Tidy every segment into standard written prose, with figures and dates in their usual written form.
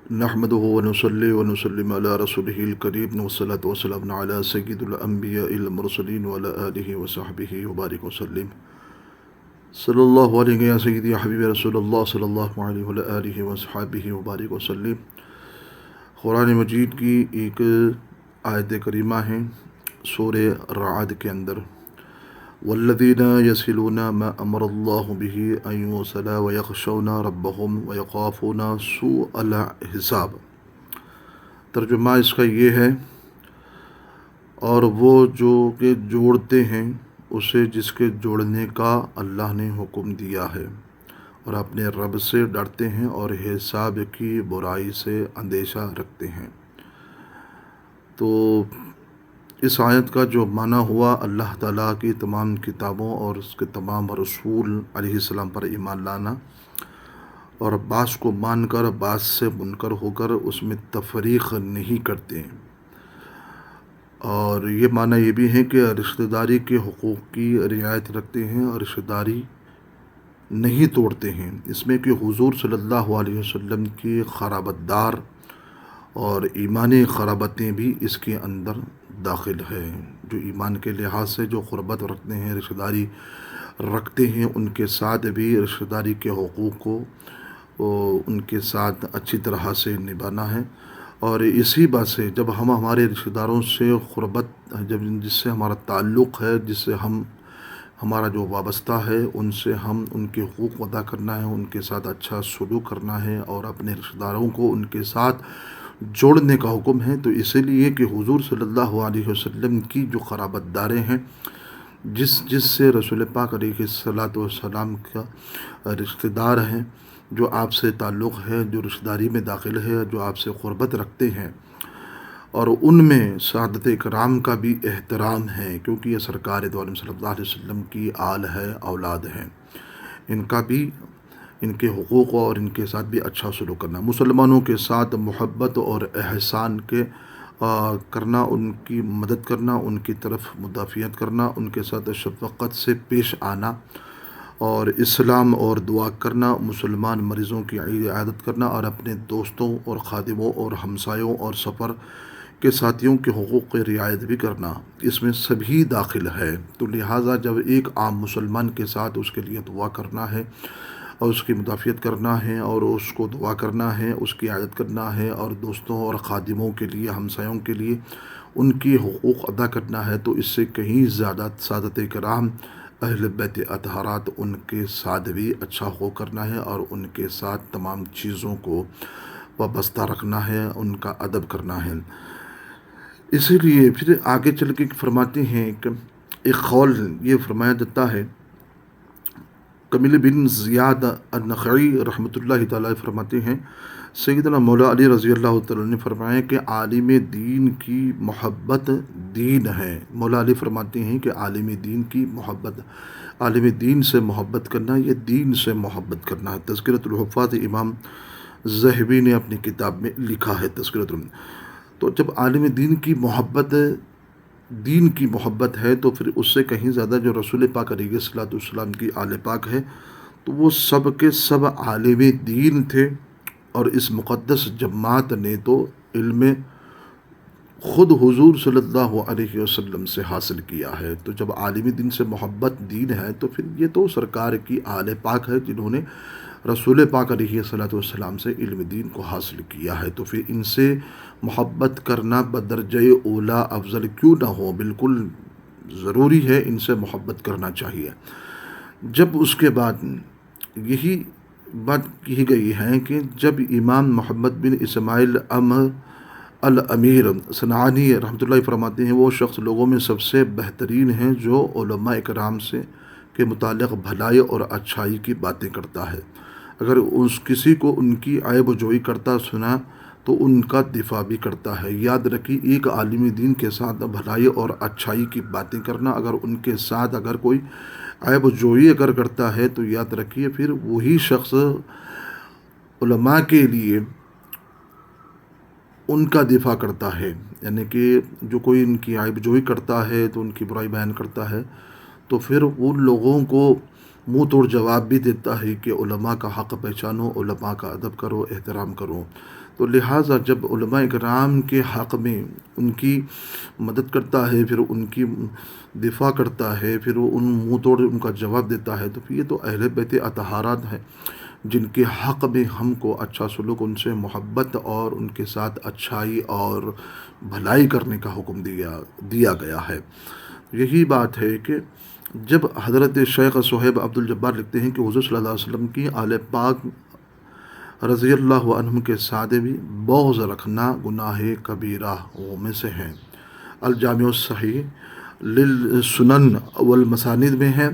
نحمده ونصلي ونسلم على رسوله الكريم والصلاة والسلام على سيد الأنبياء المرسلين وعلى آله وصحبه وبارك وسلم صلی اللہ علیہ یا سیدی یا حبیب رسول اللہ صلی اللہ علیہ وعلى آلہ وصحبہ وبارک وسلم۔ قرآن مجید کی ایک آیت کریمہ ہے سورہ رعد کے اندر، والذین یصلون ما امر اللہ بہ ان یوصل ویخشون ربہم ویخافون سوء الحساب۔ ترجمہ اس کا یہ ہے، اور وہ جو کہ جوڑتے ہیں اسے جس کے جوڑنے کا اللہ نے حکم دیا ہے، اور اپنے رب سے ڈرتے ہیں اور حساب کی برائی سے اندیشہ رکھتے ہیں۔ تو اس آیت کا جو معنی ہوا، اللہ تعالیٰ کی تمام کتابوں اور اس کے تمام رسول علیہ السلام پر ایمان لانا، اور بعض کو مان کر بعض سے منکر ہو کر اس میں تفریق نہیں کرتے ہیں۔ اور یہ معنی یہ بھی ہے کہ رشتہ داری کے حقوق کی رعایت رکھتے ہیں اور رشتہ داری نہیں توڑتے ہیں۔ اس میں کہ حضور صلی اللہ علیہ وسلم کی قرابت دار اور ایمانی قرابتیں بھی اس کے اندر داخل ہے۔ جو ایمان کے لحاظ سے جو قربت رکھتے ہیں، رشتہ داری رکھتے ہیں، ان کے ساتھ بھی رشتہ داری کے حقوق کو ان کے ساتھ اچھی طرح سے نبھانا ہے۔ اور اسی بات سے جب ہم ہمارے رشتہ داروں سے قربت، جب جس سے ہمارا تعلق ہے، جس سے ہمارا جو وابستہ ہے، ان سے ہم ان کے حقوق ادا کرنا ہے، ان کے ساتھ اچھا سلوک کرنا ہے، اور اپنے رشتہ داروں کو ان کے ساتھ جوڑنے کا حکم ہے۔ تو اسی لیے کہ حضور صلی اللہ علیہ وسلم کی جو قرابت داریں ہیں، جس سے رسول پاک علیہ الصلاۃ والسلام کا رشتہ دار ہیں، جو آپ سے تعلق ہے، جو رشتہ داری میں داخل ہے، جو آپ سے قربت رکھتے ہیں، اور ان میں سعادت کرام کا بھی احترام ہے، کیونکہ یہ سرکار دو عالم صلی اللہ علیہ وسلم کی آل ہے، اولاد ہیں، ان کا بھی، ان کے حقوق اور ان کے ساتھ بھی اچھا سلوک کرنا، مسلمانوں کے ساتھ محبت اور احسان کے کرنا، ان کی مدد کرنا، ان کی طرف مدافعت کرنا، ان کے ساتھ شفقت سے پیش آنا، اور اسلام اور دعا کرنا، مسلمان مریضوں کی عیادت کرنا، اور اپنے دوستوں اور خادموں اور ہمسایوں اور سفر کے ساتھیوں کے حقوق کی رعایت بھی کرنا، اس میں سبھی داخل ہے۔ تو لہٰذا جب ایک عام مسلمان کے ساتھ اس کے لیے دعا کرنا ہے اور اس کی مدافعت کرنا ہے اور اس کو دعا کرنا ہے، اس کی عیادت کرنا ہے، اور دوستوں اور خادموں کے لیے، ہمسایوں کے لیے ان کی حقوق ادا کرنا ہے، تو اس سے کہیں زیادہ سعادت کرام اہل بیت اطہارات، ان کے ساتھ بھی اچھا حقوق کرنا ہے، اور ان کے ساتھ تمام چیزوں کو وابستہ رکھنا ہے، ان کا ادب کرنا ہے۔ اسی لیے پھر آگے چل کے فرماتے ہیں کہ ایک قول یہ فرمایا جاتا ہے، کمیل بن زیاد النخعی رحمۃ اللہ تعالیٰ فرماتے ہیں، سیدنا مولا علی رضی اللہ تعالیٰ نے فرمایا کہ عالم دین کی محبت دین ہے۔ مولا علی فرماتے ہیں کہ عالم دین کی محبت، عالم دین سے محبت کرنا، یہ دین سے محبت کرنا ہے۔ تذکرۃ الحفاظ امام ذہبی نے اپنی کتاب میں لکھا ہے تذکرۃ تو جب عالم دین کی محبت دین کی محبت ہے، تو پھر اس سے کہیں زیادہ جو رسول پاک علیہ الصلوۃ والسلام کی آل پاک ہے، تو وہ سب کے سب عالم دین تھے، اور اس مقدس جماعت نے تو علم خود حضور صلی اللہ علیہ وسلم سے حاصل کیا ہے۔ تو جب عالم دین سے محبت دین ہے، تو پھر یہ تو سرکار کی آل پاک ہے، جنہوں نے رسول پاک علیہ الصلوۃ والسلام سے علم دین کو حاصل کیا ہے۔ تو پھر ان سے محبت کرنا بدرجہ اولا افضل کیوں نہ ہو، بالکل ضروری ہے، ان سے محبت کرنا چاہیے۔ جب اس کے بعد یہی بات کہی گئی ہے کہ جب امام محمد بن اسماعیل الامیر صنعانی رحمۃ اللہ فرماتے ہیں، وہ شخص لوگوں میں سب سے بہترین ہیں جو علماء کرام سے کے متعلق بھلائی اور اچھائی کی باتیں کرتا ہے۔ اگر کسی کو ان کی عیب و جوئی کرتا سنا تو ان کا دفاع بھی کرتا ہے۔ یاد رکھیے، ایک عالم دین کے ساتھ بھلائی اور اچھائی کی باتیں کرنا، اگر ان کے ساتھ اگر کوئی عیب و جوئی اگر کرتا ہے، تو یاد رکھیے پھر وہی شخص علماء کے لیے ان کا دفاع کرتا ہے، یعنی کہ جو کوئی ان کی عیب جوئی کرتا ہے، تو ان کی برائی بیان کرتا ہے، تو پھر ان لوگوں کو منہ توڑ جواب بھی دیتا ہے کہ علماء کا حق پہچانو، علماء کا ادب کرو، احترام کرو۔ تو لہٰذا جب علماء کرام کے حق میں ان کی مدد کرتا ہے، پھر ان کی دفاع کرتا ہے، پھر وہ ان منہ توڑ ان کا جواب دیتا ہے، تو پھر یہ تو اہل بیت اطہارات ہیں جن کے حق میں ہم کو اچھا سلوک، ان سے محبت اور ان کے ساتھ اچھائی اور بھلائی کرنے کا حکم دیا گیا ہے۔ یہی بات ہے کہ جب حضرت شیخ صہیب عبد الجبار لکھتے ہیں کہ حضور صلی اللہ علیہ وسلم کی آل پاک رضی اللہ عنہم کے ساتھ بھی بغض رکھنا گناہ کبیرہ میں سے ہیں۔ الجامع الصحیح للسنن والمسانید میں ہے۔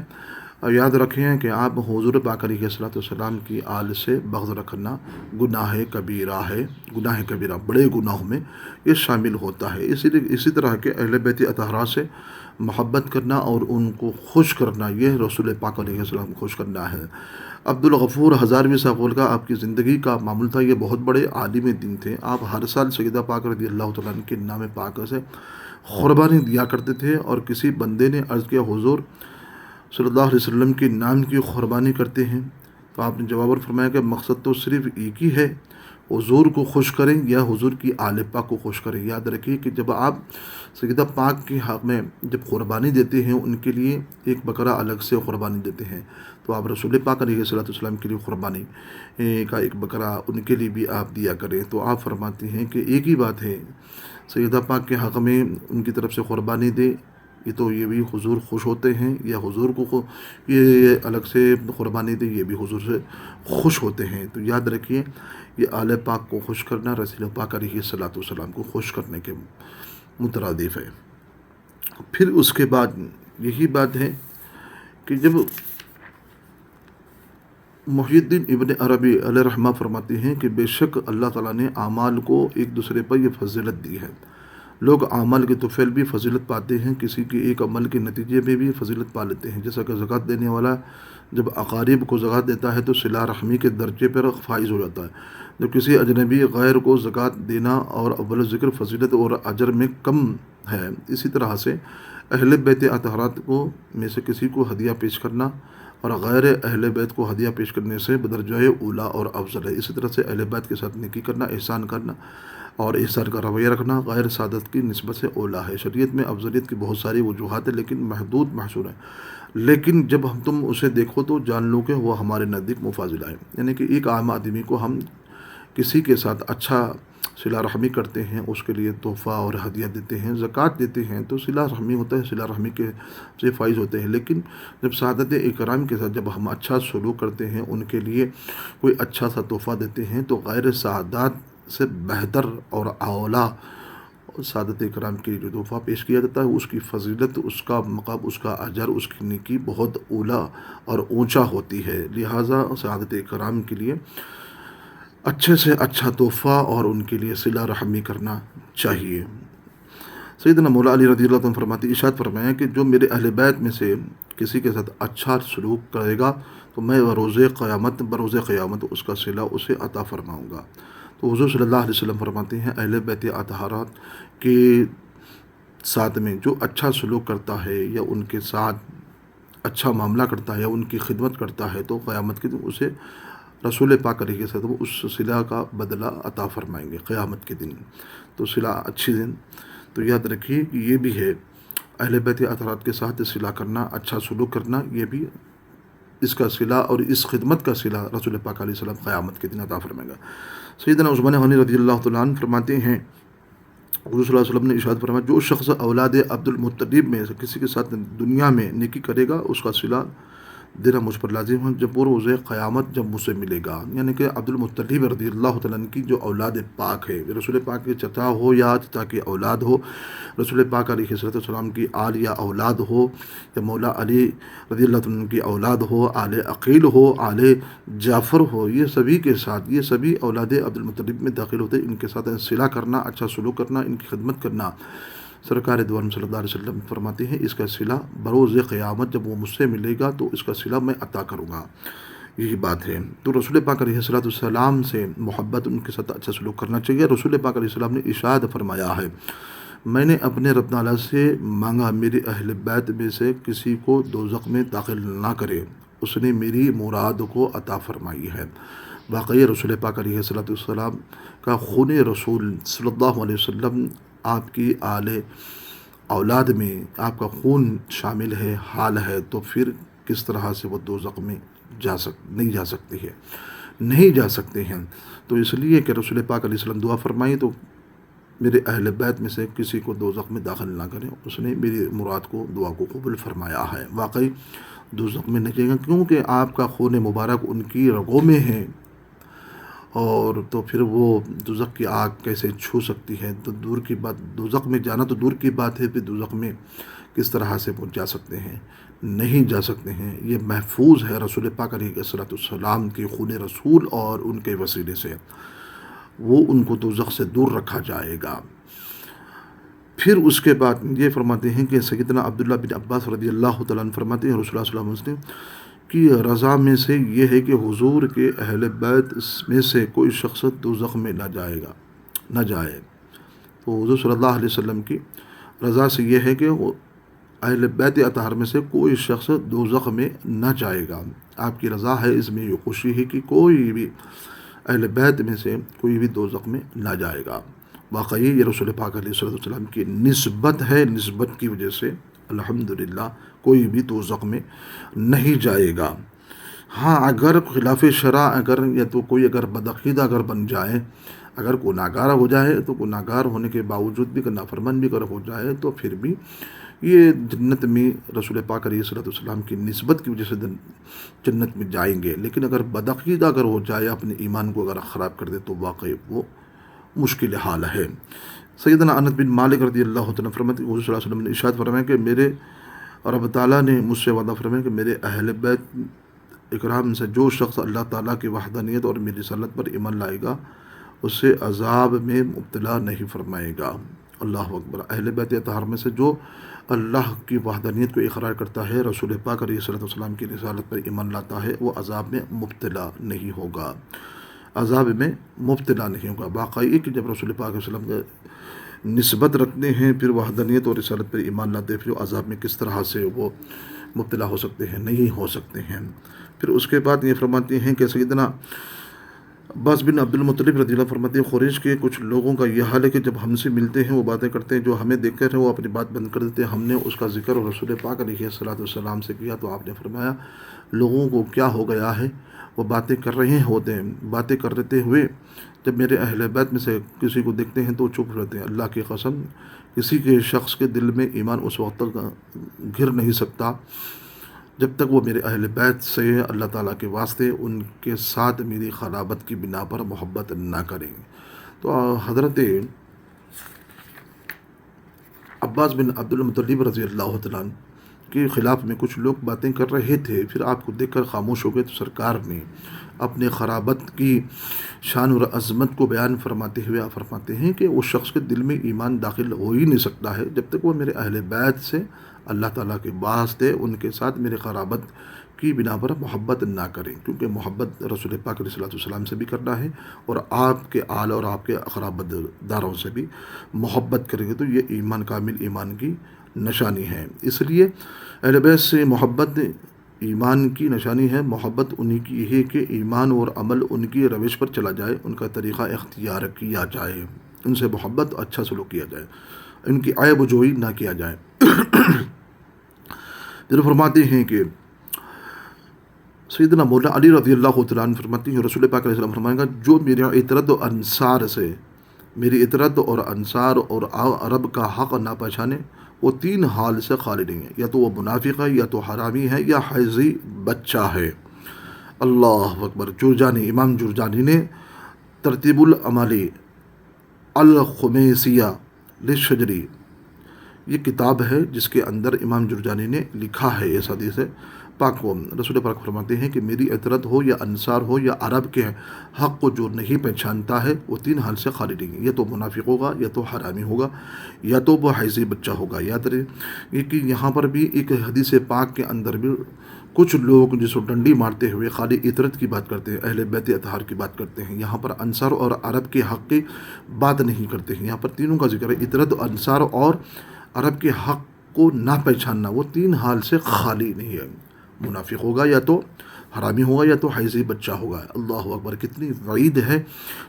اور یاد رکھیں کہ آپ حضور پاک علیہ الصلوۃ والسلام کی آل سے بغض رکھنا گناہ کبیرہ ہے، گناہ کبیرہ بڑے گناہوں میں یہ شامل ہوتا ہے۔ اسی طرح کے اہل بیت اطہار سے محبت کرنا اور ان کو خوش کرنا، یہ رسول پاک علیہ السلام کو خوش کرنا ہے۔ عبد الغفور ہزاروی صاحب کا آپ کی زندگی کا معمول تھا، یہ بہت بڑے عالم دین تھے۔ آپ ہر سال سیدہ پاک رضی اللہ تعالیٰ عنہ کے نام پاک سے قربانی دیا کرتے تھے، اور کسی بندے نے عرض کیا حضور صلی اللہ علیہ وسلم کے نام کی قربانی کرتے ہیں؟ تو آپ نے جواب فرمایا کہ مقصد تو صرف ایک ہی ہے، حضور کو خوش کریں یا حضور کی آل پاک کو خوش کریں۔ یاد رکھیے کہ جب آپ سیدہ پاک کے حق میں جب قربانی دیتے ہیں، ان کے لیے ایک بکرا الگ سے قربانی دیتے ہیں، تو آپ رسول پاک علیہ الصلوۃ والسلام کے لیے قربانی کا ایک بکرا ان کے لیے بھی آپ دیا کریں۔ تو آپ فرماتے ہیں کہ ایک ہی بات ہے، سیدہ پاک کے حق میں ان کی طرف سے قربانی دے، یہ تو یہ بھی حضور خوش ہوتے ہیں، یا حضور کو یہ الگ سے قربانی دے، یہ بھی حضور سے خوش ہوتے ہیں۔ تو یاد رکھیے یہ آل پاک کو خوش کرنا رسول پاک علیہ الصلوۃ والسلام کو خوش کرنے کے مترادف ہے۔ پھر اس کے بعد یہی بات ہے کہ جب محی الدین ابن عربی علیہ رحمہ فرماتے ہیں کہ بے شک اللہ تعالیٰ نے اعمال کو ایک دوسرے پر یہ فضیلت دی ہے۔ لوگ اعمال کے طفیل بھی فضیلت پاتے ہیں، کسی کے ایک عمل کے نتیجے میں بھی فضیلت پا لیتے ہیں۔ جیسا کہ زکوٰۃ دینے والا جب اقارب کو زکوٰۃ دیتا ہے تو صلہ رحمی کے درجے پر فائز ہو جاتا ہے، جب کسی اجنبی غیر کو زکوٰۃ دینا اور اول ذکر فضیلت اور اجر میں کم ہے۔ اسی طرح سے اہل بیت اطہارات کو میں سے کسی کو ہدیہ پیش کرنا اور غیر اہل بیت کو ہدیہ پیش کرنے سے بدرجہ اولا اور افضل ہے۔ اسی طرح سے اہل بیت کے ساتھ نیکی کرنا، احسان کرنا اور احسان کا رویہ رکھنا غیر سعادت کی نسبت سے اولا ہے۔ شریعت میں افضلیت کی بہت ساری وجوہات ہیں، لیکن محدود محصور ہیں، لیکن جب تم اسے دیکھو تو جان لو کہ وہ ہمارے نزدیک مفاضلہ ہے۔ یعنی کہ ایک عام آدمی کو ہم کسی کے ساتھ اچھا صلہ رحمی کرتے ہیں، اس کے لیے تحفہ اور ہدیہ دیتے ہیں، زکوٰۃ دیتے ہیں، تو صلہ رحمی ہوتا ہے، صلہ رحمی کے سے فائز ہوتے ہیں۔ لیکن جب سعادت اکرام کے ساتھ جب ہم اچھا سلوک کرتے ہیں، ان کے لیے کوئی اچھا سا تحفہ دیتے ہیں، تو غیر سعادت سے بہتر اور اعلیٰ سعادت اکرام کے جو تحفہ پیش کیا جاتا ہے، اس کی فضیلت، اس کا مقام، اس کا اجر، اس کی نیکی بہت اولیٰ اور اونچا ہوتی ہے۔ لہٰذا سعادت اکرام کے لیے اچھے سے اچھا تحفہ اور ان کے لیے صلہ رحمی کرنا چاہیے۔ سیدنا مولا علی رضی اللہ عنہ فرماتے ارشاد فرمایا کہ جو میرے اہل بیت میں سے کسی کے ساتھ اچھا سلوک کرے گا تو میں بروز قیامت اس کا صلہ اسے عطا فرماؤں گا۔ تو حضور صلی اللہ علیہ وسلم فرماتے ہیں اہل بیت اطہارات کے ساتھ میں جو اچھا سلوک کرتا ہے یا ان کے ساتھ اچھا معاملہ کرتا ہے یا ان کی خدمت کرتا ہے، تو قیامت کے دن اسے رسول پاک علیہ السلام اس صلہ کا بدلہ عطا فرمائیں گے قیامت کے دن۔ تو صلہ اچھی دن، تو یاد رکھیے کہ یہ بھی ہے اہل بیت اطہارات کے ساتھ صلہ کرنا، اچھا سلوک کرنا، یہ بھی اس کا صلہ اور اس خدمت کا صلہ رسول پاک علیہ السلام قیامت کے دن عطا فرمائے گا۔ سیدنا عثمان غنی رضی اللہ تعالیٰ عنہ فرماتے ہیں حضور صلی اللہ علیہ وسلم نے ارشاد فرمایا جو شخص اولاد عبد المطلب میں سے کسی کے ساتھ دنیا میں نیکی کرے گا، اس کا صلہ دینا مجھ پر لازم ہے جب وہ روز قیامت جب مجھ سے ملے گا۔ یعنی کہ عبد المطلب رضی اللہ تعالیٰ عنہ کی جو اولاد پاک ہے، رسول پاک کے چچا ہو یا چچا کی اولاد ہو، رسول پاک علیہ السلام کی آل یا اولاد ہو، یا مولا علی رضی اللہ عنہ کی اولاد ہو، آل عقیل ہو، آل جعفر ہو، یہ سبھی کے ساتھ، یہ سبھی اولاد عبد المطلب میں داخل ہوتے ہیں۔ ان کے ساتھ صلہ کرنا، اچھا سلوک کرنا، ان کی خدمت کرنا، سرکار دو عالم صلی اللہ علیہ وسلم فرماتے ہیں اس کا صلہ بروز قیامت جب وہ مجھ سے ملے گا تو اس کا صلہ میں عطا کروں گا۔ یہی بات ہے۔ تو رسول پاک علیہ السلام سے محبت، ان کے ساتھ اچھا سلوک کرنا چاہیے۔ رسول پاک علیہ السلام نے ارشاد فرمایا ہے میں نے اپنے رب تعالیٰ سے مانگا میرے اہل بیت میں سے کسی کو دوزخ میں داخل نہ کرے، اس نے میری مراد کو عطا فرمائی ہے۔ واقعی رسول پاک علیہ الصلوۃ والسلام کا خون رسول صلی اللہ علیہ وسلم آپ کی آل اولاد میں آپ کا خون شامل ہے، حال ہے، تو پھر کس طرح سے وہ دوزخ میں نہیں جا سکتے ہیں، نہیں جا سکتے ہیں۔ تو اس لیے کہ رسول پاک علیہ السلام دعا فرمائی تو میرے اہل بیت میں سے کسی کو دوزخ میں داخل نہ کریں، اس نے میری مراد کو، دعا کو قبول فرمایا ہے۔ واقعی دوزخ میں نہیں جائے گا، کیونکہ آپ کا خون مبارک ان کی رگوں میں ہے، اور تو پھر وہ دوزخ کی آگ کیسے چھو سکتی ہے؟ تو دور کی بات، دوزخ میں جانا تو دور کی بات ہے، پھر دوزخ میں کس طرح سے وہ جا سکتے ہیں؟ نہیں جا سکتے ہیں۔ یہ محفوظ ہے رسول پاک علیہ الصلوۃ والسلام کے خون رسول اور ان کے وسیلے سے، وہ ان کو دوزخ سے دور رکھا جائے گا۔ پھر اس کے بعد یہ فرماتے ہیں کہ سیدنا عبداللہ بن عباس رضی اللہ تعالیٰ عنہ فرماتے ہیں رسول اللہ صلی اللہ علیہ وسلم کی رضا میں سے یہ ہے کہ حضور کے اہل بیت میں سے کوئی شخص دوزخ میں نہ جائے۔ تو حضور صلی اللہ علیہ وسلم کی رضا سے یہ ہے کہ اہل بیت اطہار میں سے کوئی شخص دوزخ میں نہ جائے گا۔ آپ کی رضا ہے، اس میں یہ خوشی ہے کہ کوئی بھی اہل بیت میں سے کوئی بھی دوزخ میں نہ جائے گا۔ واقعی یہ رسول پاک علیہ السلام کی نسبت ہے، نسبت کی وجہ سے الحمدللہ کوئی بھی دوزخ میں نہیں جائے گا۔ ہاں اگر خلاف شرع، یا تو کوئی اگر بدعقیدہ اگر بن جائے، اگر گناہ گار ہو جائے، تو گناہ گار ہونے کے باوجود بھی نافرمان بھی اگر ہو جائے، تو پھر بھی یہ جنت میں رسول پاک علیہ السلام کی نسبت کی وجہ سے جنت میں جائیں گے۔ لیکن اگر بدعقیدہ اگر ہو جائے، اپنے ایمان کو اگر خراب کر دے، تو واقعی وہ مشکل حال ہے۔ سیدنا انس بن مالک رضی اللہ تعالیٰ فرماتے ہیں حضور صلی اللہ علیہ وسلم نے ارشاد فرمایا کہ میرے رب تعالیٰ نے مجھ سے وعدہ فرمایا کہ میرے اہل بیت اکرام سے جو شخص اللہ تعالیٰ کی وحدانیت اور میری رسالت پر ایمان لائے گا، اسے عذاب میں مبتلا نہیں فرمائے گا۔ اللہ اکبر۔ اہل بیت اطہار میں سے جو اللہ کی وحدانیت کو اقرار کرتا ہے، رسول پاک علیہ السلام کی رسالت پر ایمان لاتا ہے، وہ عذاب میں مبتلا نہیں ہوگا، عذاب میں مبتلا نہیں ہوگا۔ واقعی کہ جب رسول پاک علیہ السلام نسبت رکھتے ہیں، پھر وحدانیت اور رسالت پر ایمان لاتے ہیں، پھر عذاب میں کس طرح سے وہ مبتلا ہو سکتے ہیں؟ نہیں ہو سکتے ہیں۔ پھر اس کے بعد یہ فرماتے ہیں کہ سیدنا عباس بن عبد المطلب رضی اللہ فرماتے ہیں قریش کے کچھ لوگوں کا یہ حال ہے کہ جب ہم سے ملتے ہیں وہ باتیں کرتے ہیں جو ہمیں دیکھ کر وہ اپنی بات بند کر دیتے ہیں۔ ہم نے اس کا ذکر رسول پاک علیہ السلام سے کیا تو آپ نے فرمایا لوگوں کو کیا ہو گیا ہے، وہ باتیں کر رہے ہوتے ہیں، باتیں کر رہتے ہوئے جب میرے اہل بیت میں سے کسی کو دیکھتے ہیں تو چپ رہتے ہیں۔ اللہ کی قسم کسی کے شخص کے دل میں ایمان اس وقت تک گر نہیں سکتا جب تک وہ میرے اہل بیت سے اللہ تعالیٰ کے واسطے ان کے ساتھ میری قرابت کی بنا پر محبت نہ کریں۔ تو حضرت عباس بن عبد المطلب رضی اللہ تعالیٰ کے خلاف میں کچھ لوگ باتیں کر رہے تھے، پھر آپ کو دیکھ کر خاموش ہو گئے، تو سرکار نے اپنے قرابت کی شان اور عظمت کو بیان فرماتے ہوئے آپ فرماتے ہیں کہ اس شخص کے دل میں ایمان داخل ہو ہی نہیں سکتا ہے جب تک وہ میرے اہل بیت سے اللہ تعالیٰ کے واسطے ان کے ساتھ میرے قرابت کی بنا پر محبت نہ کریں، کیونکہ محبت رسول پاک علیہ السلام سے بھی کرنا ہے اور آپ کے آل اور آپ کے قرابت داروں سے بھی محبت کریں گے، تو یہ ایمان کامل ایمان کی نشانی ہے۔ اس لیے اہل بیت سے محبت ایمان کی نشانی ہے۔ محبت انہی کی ہے کہ ایمان اور عمل ان کی روش پر چلا جائے، ان کا طریقہ اختیار کیا جائے، ان سے محبت اچھا سلوک کیا جائے، ان کی عیب و جوئی نہ کیا جائے۔ پھر فرماتے ہیں کہ سیدنا مولا علی رضی اللہ تعالیٰ عنہ فرماتے ہیں رسول پاک علیہ السلام فرمائیں گا جو میرے اطرد و انصار سے، میری اطرد اور انصار اور عرب کا حق نہ پہچانے، وہ تین حال سے خالی نہیں ہے، یا تو وہ منافق ہے، یا تو حرامی ہے، یا حیضی بچہ ہے۔ اللہ اکبر۔ جرجانی، امام جرجانی نے ترتیب العمالی الخمیسیہ للشجری، یہ کتاب ہے جس کے اندر امام جرجانی نے لکھا ہے اس حدیث پاک کو۔ رسول پاک فرماتے ہیں کہ میری اطرد ہو یا انصار ہو یا عرب کے حق کو جو نہیں پہچانتا ہے، وہ تین حال سے خالی نہیں ہے، یا تو منافق ہوگا، یا تو حرامی ہوگا، یا تو وہ حیضی بچہ ہوگا۔ یاد رہے کہ یہاں پر بھی ایک حدیث پاک کے اندر بھی کچھ لوگ جس کو ڈنڈی مارتے ہوئے خالی اطرت کی بات کرتے ہیں، اہل بیت اطہار کی بات کرتے ہیں، یہاں پر انصار اور عرب کے حق کی بات نہیں کرتے ہیں۔ یہاں پر تینوں کا ذکر ہے، اطرت، انصار اور عرب کے حق کو نہ پہچاننا، وہ تین حال سے خالی نہیں ہے۔ منافق ہوگا یا تو حرامی ہوگا یا تو حیضی بچہ ہوگا۔ اللہ اکبر، کتنی وعید ہے!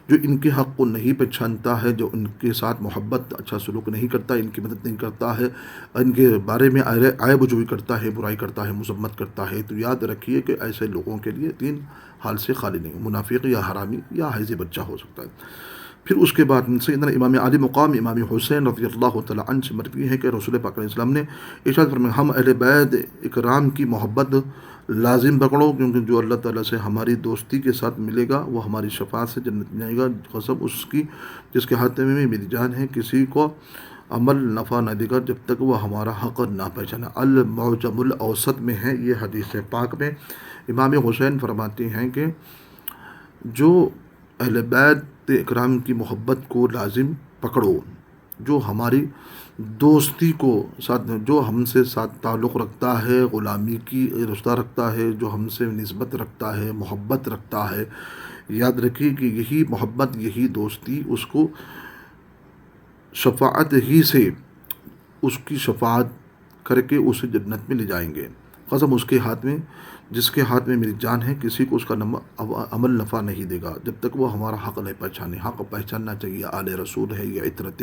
جو ان کے حق کو نہیں پہچانتا ہے، جو ان کے ساتھ محبت اچھا سلوک نہیں کرتا، ان کی مدد نہیں کرتا ہے، ان کے بارے میں عیب جوئی کرتا ہے، برائی کرتا ہے، مذمت کرتا ہے، تو یاد رکھیے کہ ایسے لوگوں کے لیے تین حال سے خالی نہیں، منافق یا حرامی یا حیضی بچہ ہو سکتا ہے۔ پھر اس کے بعد سیدنا امام علی مقام امام حسین رضی اللہ تعالیٰ عنہ سے مروی ہے کہ رسول پاک علیہ السلام نے ارشاد فرمایا، ہم اہل بیت اکرام کی محبت لازم پکڑو، کیونکہ جو اللہ تعالیٰ سے ہماری دوستی کے ساتھ ملے گا وہ ہماری شفاعت سے جنت میں جائے گا، قسم اس کی جس کے ہاتھ میں میری جان ہے، کسی کو عمل نفع نہ دے گا جب تک وہ ہمارا حق نہ پہچانا۔ المعجم الاوسط میں ہے یہ حدیث پاک میں امام حسین فرماتے ہیں کہ جو اہل بیت اکرام کی محبت کو لازم پکڑو، جو ہماری دوستی کو ساتھ، جو ہم سے ساتھ تعلق رکھتا ہے، غلامی کی رشتہ رکھتا ہے، جو ہم سے نسبت رکھتا ہے، محبت رکھتا ہے، یاد رکھیے کہ یہی محبت، یہی دوستی اس کو شفاعت ہی سے، اس کی شفاعت کر کے اسے جنت میں لے جائیں گے۔ قسم اس کے ہاتھ میں جس کے ہاتھ میں میری جان ہے، کسی کو اس کا عمل نفع نہیں دے گا جب تک وہ ہمارا حق نہیں پہچانے۔ حق پہچاننا چاہیے، آل رسول ہے، یہ عطرت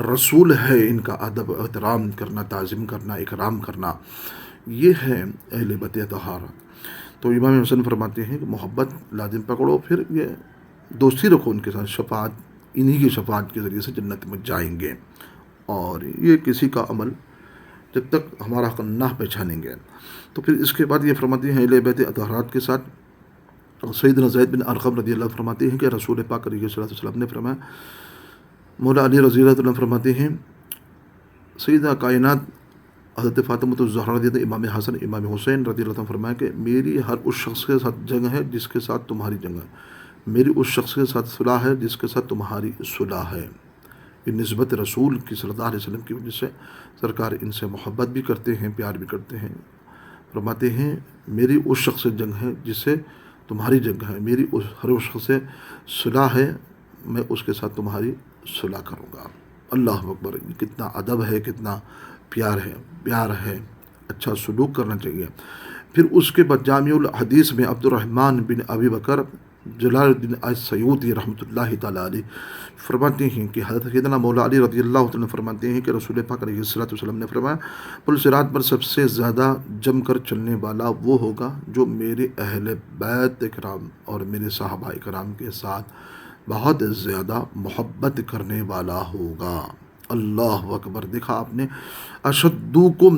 رسول ہے، ان کا ادب احترام کرنا، تعظیم کرنا، اکرام کرنا، یہ ہے اہل بیت طہارت۔ تو امام حسن فرماتے ہیں کہ محبت لازم پکڑو، پھر یہ دوستی رکھو ان کے ساتھ، شفاعت انہی کی شفاعت کے ذریعے سے جنت میں جائیں گے، اور یہ کسی کا عمل جب تک ہمارا حق نہ پہچانیں گے۔ تو پھر اس کے بعد یہ فرماتے ہیں اہل بیت طہارت کے ساتھ سیدنا زید بن ارقم رضی اللہ عنہ فرماتے ہیں کہ رسول پاک علیہ السلام نے فرمایا، مولا علی رضی اللہ عنہ فرماتے ہیں، سیدہ کائنات حضرت فاطمہ الزہرا رضی اللہ عنہ، امام حسن، امام حسین رضی اللہ عنہ فرمایا کہ میری ہر اس شخص کے ساتھ جنگ ہے جس کے ساتھ تمہاری جنگ ہے، میری اس شخص کے ساتھ صلح ہے جس کے ساتھ تمہاری صلح ہے۔ یہ نسبت رسول کی صلی اللہ علیہ وسلم کی وجہ سے سرکار ان سے محبت بھی کرتے ہیں، پیار بھی کرتے ہیں۔ فرماتے ہیں میری اس شخص سے جنگ ہے جس سے تمہاری جنگ ہے، میری اس ہر اس شخص سے صلح ہے، میں اس کے ساتھ تمہاری صلح کروں گا۔ اللہ اکبر، کتنا ادب ہے، کتنا پیار ہے، اچھا سلوک کرنا چاہیے۔ پھر اس کے بعد جامع الحدیث میں عبد الرحمن بن ابی بکر جلال الدین السیوطی رحمۃ اللہ تعالیٰ علیہ فرماتے ہیں کہ حضرت سیدنا مولا علی رضی اللہ عنہ فرماتے ہیں کہ رسول پاک علیہ السلام نے فرمایا، پل صراط پر سب سے زیادہ جم کر چلنے والا وہ ہوگا جو میرے اہل بیت اکرام اور میرے صحابہ اکرام کے ساتھ بہت زیادہ محبت کرنے والا ہوگا۔ اللہ اکبر، دیکھا آپ نے، اشدکم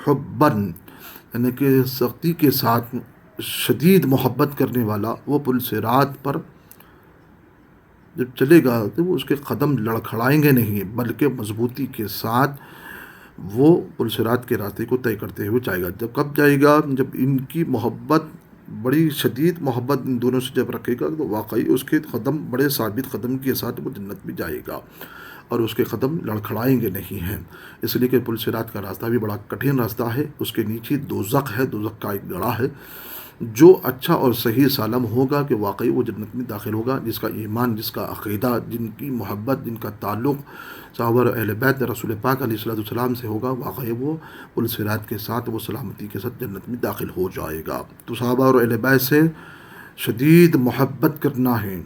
حباً، یعنی کہ سختی کے ساتھ شدید محبت کرنے والا وہ پل صراط پر جب چلے گا تو وہ اس کے قدم لڑکھڑائیں گے نہیں، بلکہ مضبوطی کے ساتھ وہ پل صراط کے راستے کو طے کرتے ہوئے جائے گا۔ جب کب جائے گا؟ جب ان کی محبت، بڑی شدید محبت ان دونوں سے جب رکھے گا تو واقعی اس کے قدم بڑے ثابت قدم کے ساتھ وہ جنت میں جائے گا، اور اس کے قدم لڑکھڑائیں گے نہیں ہیں۔ اس لیے کہ پل صراط کا راستہ بھی بڑا کٹھن راستہ ہے، اس کے نیچے دوزخ ہے، دوزخ کا ایک گڑھا ہے۔ جو اچھا اور صحیح سالم ہوگا کہ واقعی وہ جنت میں داخل ہوگا، جس کا ایمان، جس کا عقیدہ، جن کی محبت، جن کا تعلق صحابہ اہل بیت رسول پاک علیہ السلام سے ہوگا، واقعی وہ پل صراط کے ساتھ، وہ سلامتی کے ساتھ جنت میں داخل ہو جائے گا۔ تو صحابہ اور اہل بیت سے شدید محبت کرنا ہے،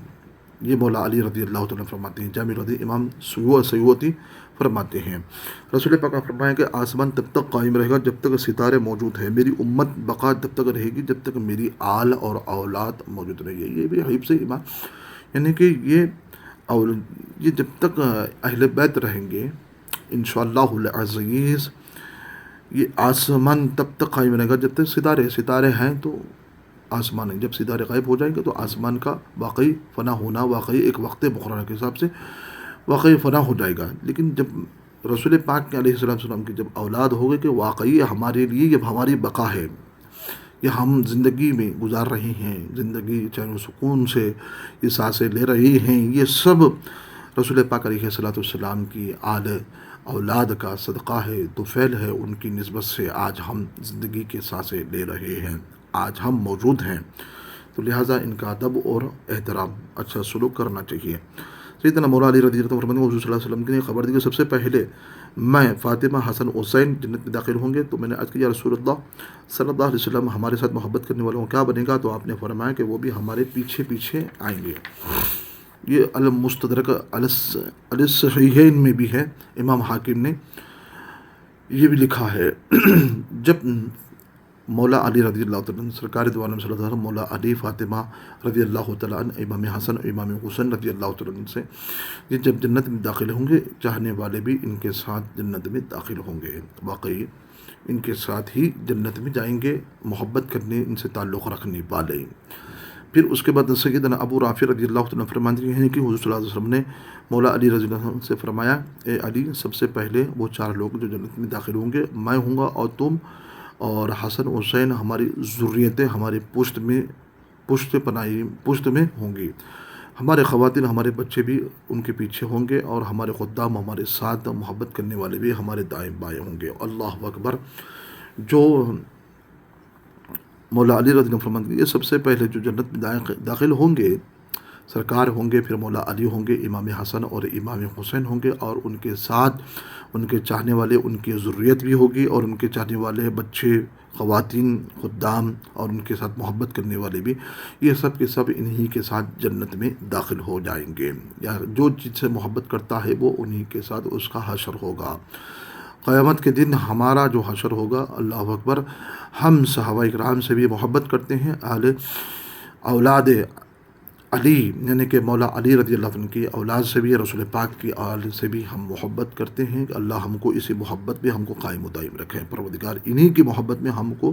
یہ مولا علی رضی اللہ عنہ فرماتے ہیں۔ جامع رضی امام سیوطی فرماتے ہیں، رسول پاک نے فرمایا کہ آسمان تب تک قائم رہے گا جب تک ستارے موجود ہیں، میری امت بقا تب تک رہے گی جب تک میری آل اور اولاد موجود رہے گی۔ یہ بھی حدیث سے ایمان، یعنی کہ یہ جب تک اہل بیت رہیں گے انشاءاللہ العزیز، یہ آسمان تب تک قائم رہے گا جب تک ستارے ہیں، تو آسمان ہے، جب ستارے غائب ہو جائیں گے تو آسمان کا واقعی فنا ہونا واقعی ایک وقت مقررہ کے حساب سے واقعی فنا ہو جائے گا۔ لیکن جب رسول پاک کے علیہ السلام کی جب اولاد ہوگی کہ واقعی ہمارے لیے یہ ہماری بقا ہے، یہ ہم زندگی میں گزار رہے ہیں، زندگی چین و سکون سے یہ سانسیں لے رہے ہیں، یہ سب رسول پاک علیہ السلام کی آل اولاد کا صدقہ ہے، طفیل ہے، ان کی نسبت سے آج ہم زندگی کے سانسیں لے رہے ہیں، آج ہم موجود ہیں۔ تو لہٰذا ان کا ادب اور احترام، اچھا سلوک کرنا چاہیے۔ سیدنا مولا علی رضی اللہ عنہ فرماتے ہیں، حضور صلی اللہ علیہ وسلم نے خبر دی کہ سب سے پہلے میں فاطمہ حسن حسین جنت میں داخل ہوں گے۔ تو میں نے عرض کیا یا رسول اللہ صلی اللہ علیہ وسلم ہمارے ساتھ محبت کرنے والوں کو کیا بنے گا؟ تو آپ نے فرمایا کہ وہ بھی ہمارے پیچھے پیچھے آئیں گے۔ یہ المستدرک علی الصحیحین میں بھی ہے، امام حاکم نے یہ بھی لکھا ہے۔ جب مولا علی رضی اللہ تعالیٰ عنہ سرکار دو عالم صلی اللہ علیہ وسلم مولا علی فاطمہ رضی اللہ تعالیٰ عنہ امام حسن اور امام حسین رضی اللہ تعالیٰ عنہ سے یہ جب جنت میں داخل ہوں گے، چاہنے والے بھی ان کے ساتھ جنت میں داخل ہوں گے، واقعی ان کے ساتھ ہی جنت میں جائیں گے، محبت کرنے ان سے تعلق رکھنے والے۔ پھر اس کے بعد سیدنا ابو رافع رضی اللہ عنہ فرماتے ہیں کہ حضور صلی اللہ علیہ وسلم نے مولا علی رضی اللہ عنہ سے فرمایا، اے علی سب سے پہلے وہ 4 لوگ جو جنت میں داخل ہوں گے میں ہوں گا، اور تم اور حسن حسین ہماری ذریتیں ہماری پشت میں ہوں گی، ہمارے خواتین ہمارے بچے بھی ان کے پیچھے ہوں گے، اور ہمارے خدام ہمارے ساتھ محبت کرنے والے بھی ہمارے دائیں بائیں ہوں گے۔ اللہ اکبر۔ جو مولا علی رضی اللہ عنہ فرماتے ہیں یہ سب سے پہلے جو جنت میں داخل ہوں گے سرکار ہوں گے، پھر مولا علی ہوں گے، امام حسن اور امام حسین ہوں گے، اور ان کے ساتھ ان کے چاہنے والے ان کی ذریت بھی ہوگی، اور ان کے چاہنے والے بچے، خواتین، خدام اور ان کے ساتھ محبت کرنے والے بھی، یہ سب کے سب انہی کے ساتھ جنت میں داخل ہو جائیں گے۔ یا جو چیز سے محبت کرتا ہے وہ انہی کے ساتھ اس کا حشر ہوگا۔ قیامت کے دن ہمارا جو حشر ہوگا، اللہ اکبر، ہم صحابہ کرام سے بھی محبت کرتے ہیں، اولاد علی یعنی کہ مولا علی رضی اللہ عنہ کی اولاد سے بھی، رسول پاک کی آل سے بھی ہم محبت کرتے ہیں کہ اللہ ہم کو اسی محبت میں ہم کو قائم و دائم رکھیں، پروردگار انہی کی محبت میں ہم کو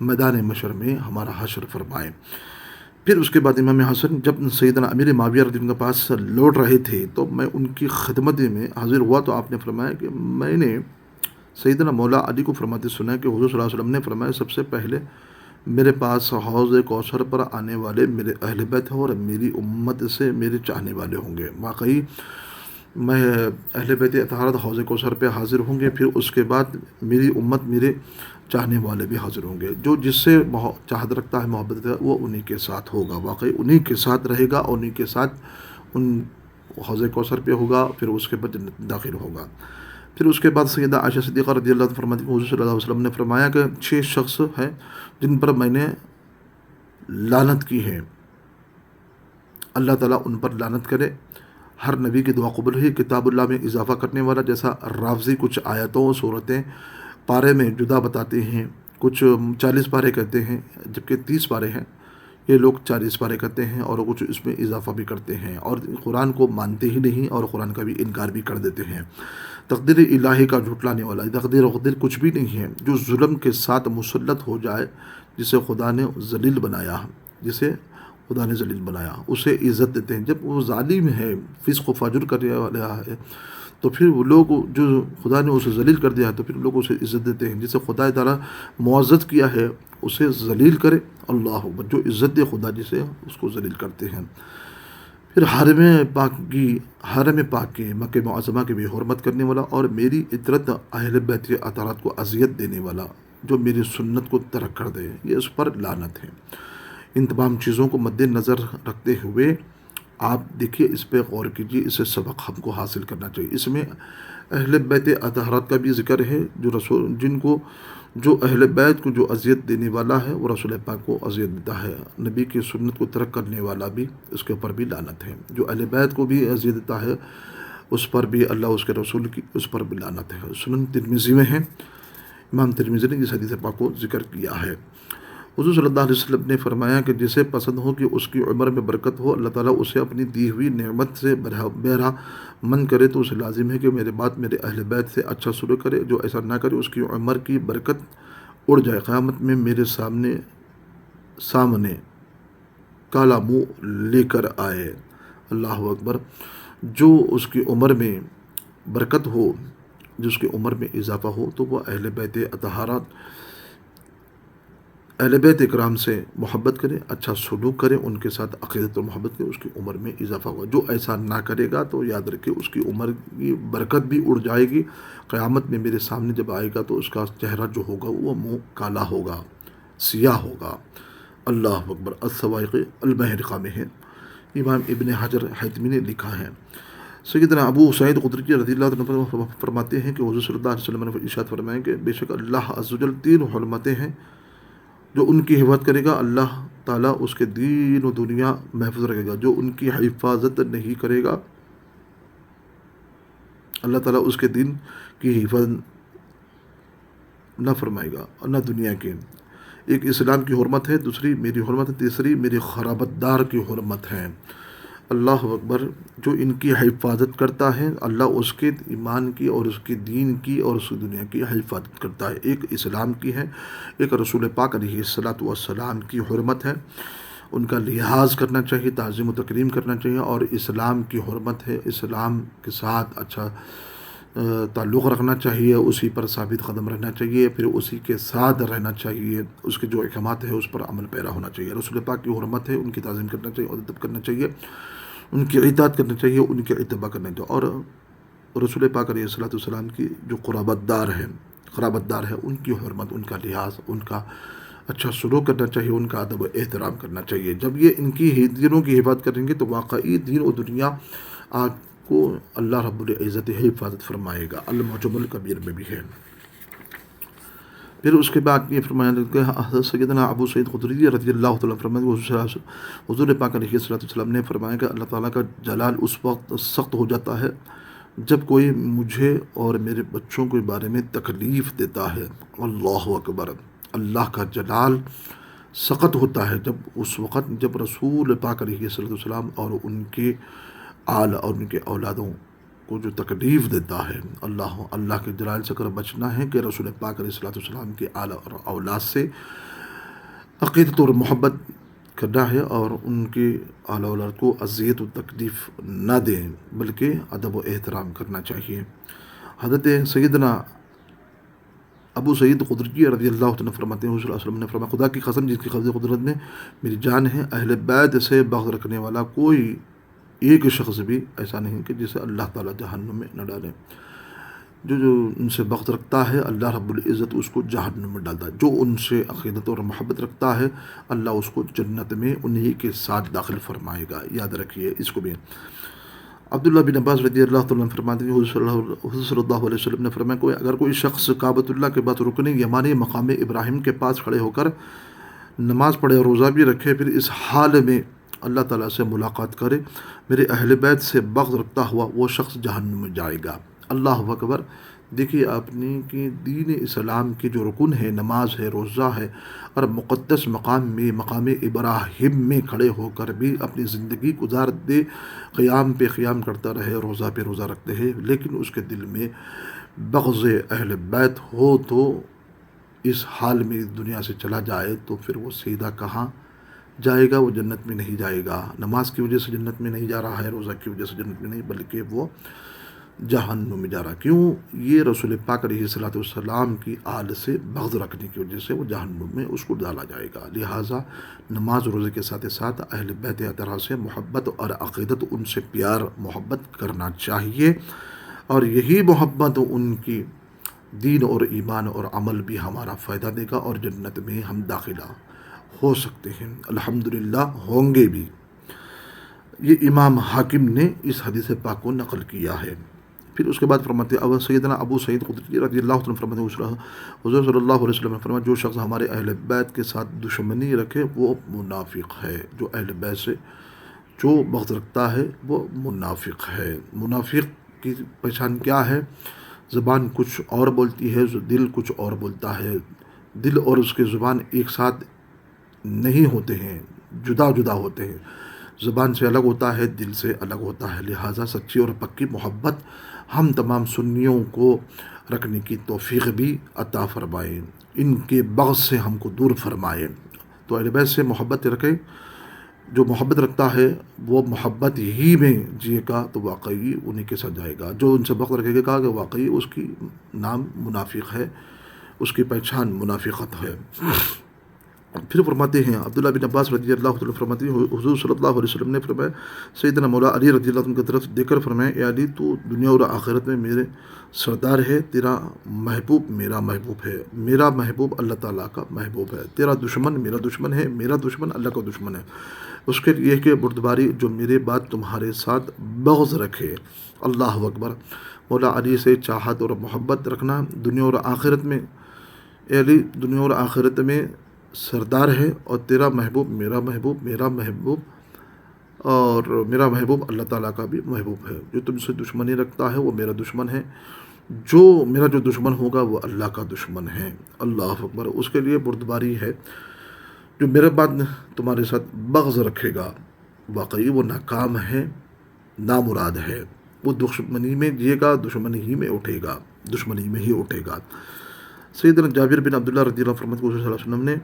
میدان محشر میں ہمارا حشر فرمائے۔ پھر اس کے بعد امام حسن جب سیدنا امیر معاویہ رضی اللہ عنہ کے پاس لوٹ رہے تھے تو میں ان کی خدمت میں حاضر ہوا، تو آپ نے فرمایا کہ میں نے سیدنا مولا علی کو فرماتے سنا کہ حضور صلی اللہ علیہ وسلم نے فرمایا سب سے پہلے میرے پاس حوض کوثر پر آنے والے میرے اہل بیت ہیں، اور میری امت سے میرے چاہنے والے ہوں گے۔ واقعی میں اہل بیت اطہارت حوض کوثر پہ حاضر ہوں گے، پھر اس کے بعد میری امت میرے چاہنے والے بھی حاضر ہوں گے۔ جو جس سے چاہت رکھتا ہے، محبت رکھتا ہے، وہ انہی کے ساتھ ہوگا، واقعی انہی کے ساتھ رہے گا، اور انہی کے ساتھ ان حوض کوثر پہ ہوگا، پھر اس کے بعد جنت میں داخل ہوگا۔ پھر اس کے بعد سیدہ عائشہ صدیقہ رضی اللہ عنہا فرماتی ہیں حضور صلی اللہ علیہ وسلم نے فرمایا کہ 6 شخص ہیں جن پر میں نے لعنت کی ہے، اللہ تعالیٰ ان پر لعنت کرے۔ ہر نبی کی دعا قبول ہے، کتاب اللہ میں اضافہ کرنے والا، جیسا رافضی کچھ آیتوں صورتیں پارے میں جدا بتاتے ہیں، کچھ 40 پارے کہتے ہیں جبکہ 30 پارے ہیں، یہ لوگ 40 پارے کرتے ہیں، اور کچھ اس میں اضافہ بھی کرتے ہیں، اور قرآن کو مانتے ہی نہیں، اور قرآن کا بھی انکار بھی کر دیتے ہیں۔ تقدیر الہی کا جھٹلانے والا، تقدیر و تقدیر کچھ بھی نہیں ہے۔ جو ظلم کے ساتھ مسلط ہو جائے، جسے خدا نے ذلیل بنایا، اسے عزت دیتے ہیں۔ جب وہ ظالم ہے، فسق و فجر کرنے والا ہے، تو پھر وہ لوگ جو خدا نے اسے ذلیل کر دیا ہے تو پھر لوگ اسے عزت دیتے ہیں۔ جسے خدا تعالیٰ معزز کیا ہے اسے ذلیل کرے، اللہ اکبر، جو عزت دے خدا جسے اس کو ذلیل کرتے ہیں۔ پھر حرم پاک کی مکہ معظمہ کی بھی حرمت کرنے والا، اور میری عطرت اہل بیت اطہارت کو اذیت دینے والا، جو میری سنت کو ترک کر دے، یہ اس پر لعنت ہے۔ ان تمام چیزوں کو مد نظر رکھتے ہوئے آپ دیکھیے، اس پہ غور کیجیے، اس سے سبق ہم کو حاصل کرنا چاہیے۔ اس میں اہل بیت اطہارت کا بھی ذکر ہے، جو اہل بیت کو جو اذیت دینے والا ہے وہ رسول پاک کو اذیت دیتا ہے، نبی کی سنت کو ترک کرنے والا بھی اس کے اوپر بھی لعنت ہے، جو اہل بیت کو بھی اذیت دیتا ہے اس پر بھی اللہ اس کے رسول کی اس پر بھی لعنت ہے۔ سنن ترمذی میں ہے، امام ترمذی نے اس حدیث پاک کو ذکر کیا ہے۔ حضور صلی اللہ علیہ وسلم نے فرمایا کہ جسے پسند ہو کہ اس کی عمر میں برکت ہو، اللہ تعالیٰ اسے اپنی دی ہوئی نعمت سے بہرہ مند کرے، تو اسے لازم ہے کہ میرے بعد میرے اہل بیت سے اچھا سلوک کرے۔ جو ایسا نہ کرے اس کی عمر کی برکت اڑ جائے، قیامت میں میرے سامنے کالا منہ لے کر آئے۔ اللہ اکبر۔ جو اس کی عمر میں برکت ہو، جو اس کی عمر میں اضافہ ہو، تو وہ اہل بیت اطہارات، اہل بیت اکرام سے محبت کرے، اچھا سلوک کرے، ان کے ساتھ عقیدت و محبت کرے، اس کی عمر میں اضافہ ہوگا۔ جو ایسا نہ کرے گا تو یاد رکھے اس کی عمر کی برکت بھی اڑ جائے گی، قیامت میں میرے سامنے جب آئے گا تو اس کا چہرہ جو ہوگا وہ منہ کالا ہوگا، سیاہ ہوگا۔ اللہ اکبر۔ السوائق المحرقہ میں ہے، امام ابن حجر حیتمی نے لکھا ہے۔ سیدنا ابو سعید خدری رضی اللہ عنہ فرماتے ہیں کہ حضور صلی اللہ علیہ وسلم نے ارشاد فرمایا کہ بے شک اللہ عز و جل 3 حرمتیں ہیں، جو ان کی حفاظت کرے گا اللہ تعالیٰ اس کے دین و دنیا محفوظ رکھے گا، جو ان کی حفاظت نہیں کرے گا اللہ تعالیٰ اس کے دین کی حفاظت نہ فرمائے گا اور نہ دنیا کے۔ ایک اسلام کی حرمت ہے، دوسری میری حرمت ہے، تیسری میری خرابت دار کی حرمت ہے۔ اللہ اکبر، جو ان کی حفاظت کرتا ہے اللہ اس کے ایمان کی اور اس کے دین کی اور اس دنیا کی حفاظت کرتا ہے۔ ایک اسلام کی ہے، ایک رسول پاک علیہ الصلاۃ والسلام کی حرمت ہے، ان کا لحاظ کرنا چاہیے، تعظیم و تکریم کرنا چاہیے، اور اسلام کی حرمت ہے، اسلام کے ساتھ اچھا تعلق رکھنا چاہیے، اسی پر ثابت قدم رہنا چاہیے، پھر اسی کے ساتھ رہنا چاہیے، اس کے جو احکامات ہیں اس پر عمل پیرا ہونا چاہیے۔ رسول پاک کی حرمت ہے، ان کی تعظیم کرنا چاہیے اور ادب کرنا چاہیے، ان کی اطاعت کرنا چاہیے، ان کے اتباع کرنا چاہیے، اور رسول پاک علیہ الصلوۃ والسلام کی جو قرابت دار ہے ان کی حرمت، ان کا لحاظ، ان کا اچھا سلوک کرنا چاہیے، ان کا ادب و احترام کرنا چاہیے۔ جب یہ ان کی دینوں کی حفاظت کریں گے تو واقعی دین و دنیا آپ کو اللہ رب العزت حفاظت فرمائے گا۔ المعجم الکبیر میں بھی ہے۔ پھر اس کے بعد یہ فرمایا کہ حضرت سیدنا ابو سعید خدری رضی اللہ تعالیٰ فرماتے حضور پاک علیہ السلام نے فرمایا کہ اللہ تعالیٰ کا جلال اس وقت سخت ہو جاتا ہے جب کوئی مجھے اور میرے بچوں کے بارے میں تکلیف دیتا ہے۔ اللہ اکبر، اللہ کا جلال سخت ہوتا ہے جب اس وقت جب رسول پاک علیہ السلام اور ان کے آل اور ان کے اولادوں کو جو تکلیف دیتا ہے، اللہ کے جلال سے کر بچنا ہے کہ رسول پاک علیہ السلام کے آل اور اولاد سے عقیدت اور محبت کرنا ہے، اور ان کے آل اولاد کو اذیت و تکلیف نہ دیں بلکہ ادب و احترام کرنا چاہیے۔ حضرت سیدنا ابو سعید خدری رضی اللہ عنہ فرماتے ہیں، صلی اللہ علیہ وسلم نے فرمایا خدا کی قسم جس کی قبضہ قدرت میں میری جان ہے، اہل بیت سے بغض رکھنے والا کوئی ایک شخص بھی ایسا نہیں کہ جسے اللہ تعالیٰ جہنم میں نہ ڈالے۔ جو ان سے بغض رکھتا ہے اللہ رب العزت اس کو جہنم میں ڈالتا ہے، جو ان سے عقیدت اور محبت رکھتا ہے اللہ اس کو جنت میں انہی کے ساتھ داخل فرمائے گا۔ یاد رکھیے اس کو بھی۔ عبداللہ بن عباس رضی اللہ تعالیٰ عنہ فرماتے ہیں حضور صلی اللہ علیہ وسلم نے فرمایا اگر کوئی شخص کعبۃ اللہ کے بعد رکن یمانی مقام ابراہیم کے پاس کھڑے ہو کر نماز پڑھے اور روزہ بھی رکھے، پھر اس حال میں اللہ تعالیٰ سے ملاقات کرے، میرے اہل بیت سے بغض رکھتا ہوا وہ شخص جہنم میں جائے گا۔ اللہ اکبر، دیکھیے آپ نے کہ دین اسلام کی جو رکن ہے، نماز ہے، روزہ ہے، اور مقدس مقام میں مقام ابراہیم میں کھڑے ہو کر بھی اپنی زندگی گزار دے، قیام پہ قیام کرتا رہے، روزہ پہ روزہ رکھتے ہیں، لیکن اس کے دل میں بغض اہل بیت ہو تو اس حال میں دنیا سے چلا جائے تو پھر وہ سیدھا کہاں جائے گا؟ وہ جنت میں نہیں جائے گا۔ نماز کی وجہ سے جنت میں نہیں جا رہا ہے، روزہ کی وجہ سے جنت میں نہیں، بلکہ وہ جہنم میں جا رہا ہے۔ کیوں؟ یہ رسول پاک علیہ الصلوۃ والسلام کی آل سے بغض رکھنے کی وجہ سے وہ جہنم میں اس کو ڈالا جائے گا۔ لہٰذا نماز روزے کے ساتھ ساتھ اہل بیت اطہار سے محبت اور عقیدت، ان سے پیار محبت کرنا چاہیے، اور یہی محبت ان کی دین اور ایمان اور عمل بھی ہمارا فائدہ دے گا، اور جنت میں ہم داخلہ ہو سکتے ہیں، الحمدللہ ہوں گے بھی۔ یہ امام حاکم نے اس حدیث پاک کو نقل کیا ہے۔ پھر اس کے بعد فرماتے ہیں سیدنا ابو سعید خدری رضی اللہ عنہ فرماتے ہیں حضور صلی اللہ علیہ وسلم نے فرمایا جو شخص ہمارے اہل بیت کے ساتھ دشمنی رکھے وہ منافق ہے۔ جو اہل بیت سے جو بغض رکھتا ہے وہ منافق ہے۔ منافق کی پہچان کیا ہے؟ زبان کچھ اور بولتی ہے، دل کچھ اور بولتا ہے۔ دل اور اس کی زبان ایک ساتھ نہیں ہوتے ہیں، جدا جدا ہوتے ہیں۔ زبان سے الگ ہوتا ہے، دل سے الگ ہوتا ہے۔ لہٰذا سچی اور پکی محبت ہم تمام سنیوں کو رکھنے کی توفیق بھی عطا فرمائے، ان کے بغض سے ہم کو دور فرمائے۔ تو اہل بیت سے محبت رکھیں، جو محبت رکھتا ہے وہ محبت ہی میں جیے گا تو واقعی انہیں کے ساتھ جائے گا۔ جو ان سے بغض رکھے گا کہ واقعی اس کی نام منافق ہے، اس کی پہچان منافقت ہے۔ پھر فرماتے ہیں عبداللہ بن عباس رضی اللہ عنہ فرماتے ہیں حضور صلی اللہ علیہ وسلم نے فرمایا سیدنا مولا علی رضی اللہ عنہ کی طرف دیکھ کر فرمایا اے علی تو دنیا اور آخرت میں میرے سردار ہے، تیرا محبوب میرا محبوب ہے، میرا محبوب اللہ تعالیٰ کا محبوب ہے، تیرا دشمن میرا دشمن ہے، میرا دشمن اللہ کا دشمن ہے۔ اس کے یہ کہ بردباری جو میرے بعد تمہارے ساتھ بغض رکھے۔ اللہ اکبر۔ مولا علی سے چاہت اور محبت رکھنا دنیا اور آخرت میں، اے علی دنیا اور آخرت میں سردار ہے، اور تیرا محبوب میرا محبوب، میرا محبوب اور میرا محبوب اللہ تعالیٰ کا بھی محبوب ہے۔ جو تم سے دشمنی رکھتا ہے وہ میرا دشمن ہے، جو میرا جو دشمن ہوگا وہ اللہ کا دشمن ہے۔ اللہ اکبر۔ اس کے لیے بردباری ہے جو میرے بعد تمہارے ساتھ بغض رکھے گا، واقعی وہ ناکام ہے، نامراد ہے، وہ دشمنی میں جیے گا، دشمنی ہی میں اٹھے گا، دشمنی میں ہی اٹھے گا۔ سیدنا جابر بن عبداللہ رضی اللہ عنہ فرماتے ہیں کہ حضور صلی اللہ علیہ وسلم نے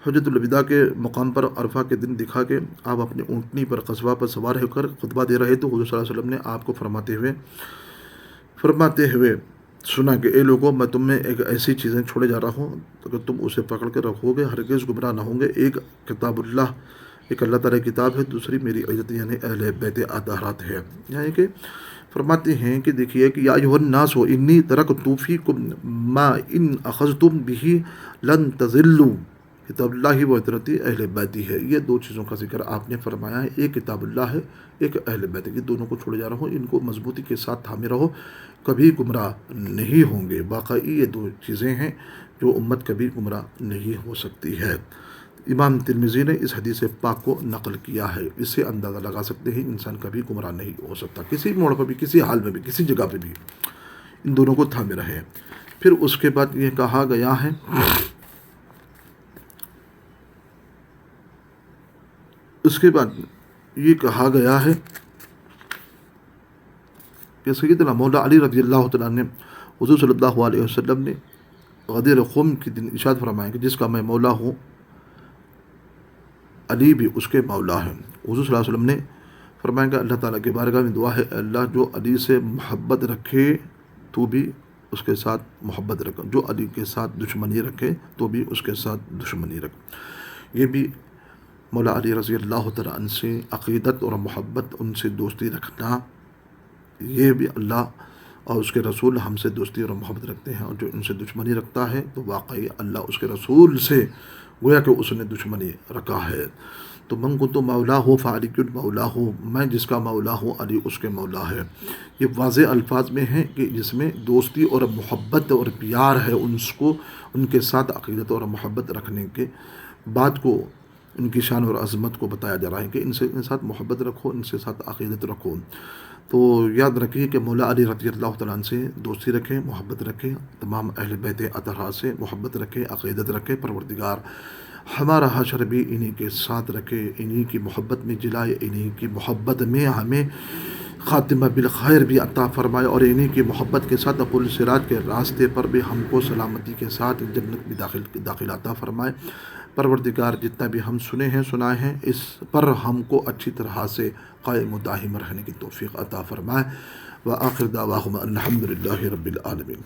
حجۃ الوداع کے مقام پر عرفہ کے دن دکھا کہ آپ اپنی اونٹنی پر قصبہ پر سوار ہو کر خطبہ دے رہے تو حضور صلی اللہ علیہ وسلم نے آپ کو فرماتے ہوئے سنا کہ اے لوگوں، میں تم میں ایک ایسی چیزیں چھوڑے جا رہا ہوں کہ تم اسے پکڑ کے رکھو گے، ہرگز گمراہ نہ ہوں گے۔ ایک کتاب اللہ، ایک اللہ تعالیٰ کی کتاب ہے، دوسری میری عزت یعنی اہل بیت اطہرات ہے۔ یعنی کہ فرماتے ہیں کہ دیکھیے کہ یا ایھا الناس انی ترکت فیکم ما ان اخذتم بہ لن تضلوا، کتاب اللہ و عترتی اہل بیتی ہے۔ یہ دو چیزوں کا ذکر آپ نے فرمایا ہے، ایک کتاب اللہ ہے، ایک اہل بیت، یہ دونوں کو چھوڑے جا رہا ہوں، ان کو مضبوطی کے ساتھ تھامے رہو، کبھی گمراہ نہیں ہوں گے۔ واقعی یہ دو چیزیں ہیں جو امت کبھی گمراہ نہیں ہو سکتی ہے۔ امام ترمذی نے اس حدیث پاک کو نقل کیا ہے۔ اس سے اندازہ لگا سکتے ہیں انسان کبھی گمراہ نہیں ہو سکتا، کسی موڑ پر بھی، کسی حال میں بھی، کسی جگہ پہ بھی ان دونوں کو تھامے رہے۔ پھر اس کے بعد یہ کہا گیا ہے کہ سیدنا مولا علی رضی اللہ تعالیٰ نے حضور صلی اللہ علیہ وسلم نے غدیر قوم کے دن ارشاد فرمایا کہ جس کا میں مولا ہوں علی بھی اس کے مولا ہے۔ حضور صلی اللہ علیہ وسلم نے فرمایا کہ اللہ تعالیٰ کی بارگاہ میں دعا ہے، اللہ جو علی سے محبت رکھے تو بھی اس کے ساتھ محبت رکھ، جو علی کے ساتھ دشمنی رکھے تو بھی اس کے ساتھ دشمنی رکھ۔ یہ بھی مولا علی رضی اللہ تعالیٰ عنہ سے عقیدت اور محبت، ان سے دوستی رکھنا، یہ بھی اللہ اور اس کے رسول ہم سے دوستی اور محبت رکھتے ہیں، اور جو ان سے دشمنی رکھتا ہے تو واقعی اللہ اس کے رسول سے گویا کہ اس نے دشمنی رکھا ہے۔ تو من کنت مولا ہو فعلی مولا ہو، میں جس کا مولا ہوں علی اس کے مولا ہے۔ یہ واضح الفاظ میں ہے کہ جس میں دوستی اور محبت اور پیار ہے، ان کے ساتھ عقیدت اور محبت رکھنے کے بات کو، ان کی شان اور عظمت کو بتایا جا رہا ہے کہ ان کے ساتھ محبت رکھو، ان کے ساتھ عقیدت رکھو۔ تو یاد رکھیے کہ مولا علی رضی اللہ تعالیٰ عنہ سے دوستی رکھیں، محبت رکھیں، تمام اہل بیت اطہار سے محبت رکھیں، عقیدت رکھیں۔ پروردگار ہمارا حشر بھی انہی کے ساتھ رکھے، انہی کی محبت میں جلائے، انہی کی محبت میں ہمیں خاتمہ بالخیر بھی عطا فرمائے، اور انہی کی محبت کے ساتھ پل صراط کے راستے پر بھی ہم کو سلامتی کے ساتھ جنت بھی داخل عطا فرمائے۔ پروردگار جتنا بھی ہم سنائے ہیں اس پر ہم کو اچھی طرح سے قائم و دائم رہنے کی توفیق عطا فرمائے۔ وآخر دعواہم الحمدللہ رب العالمین۔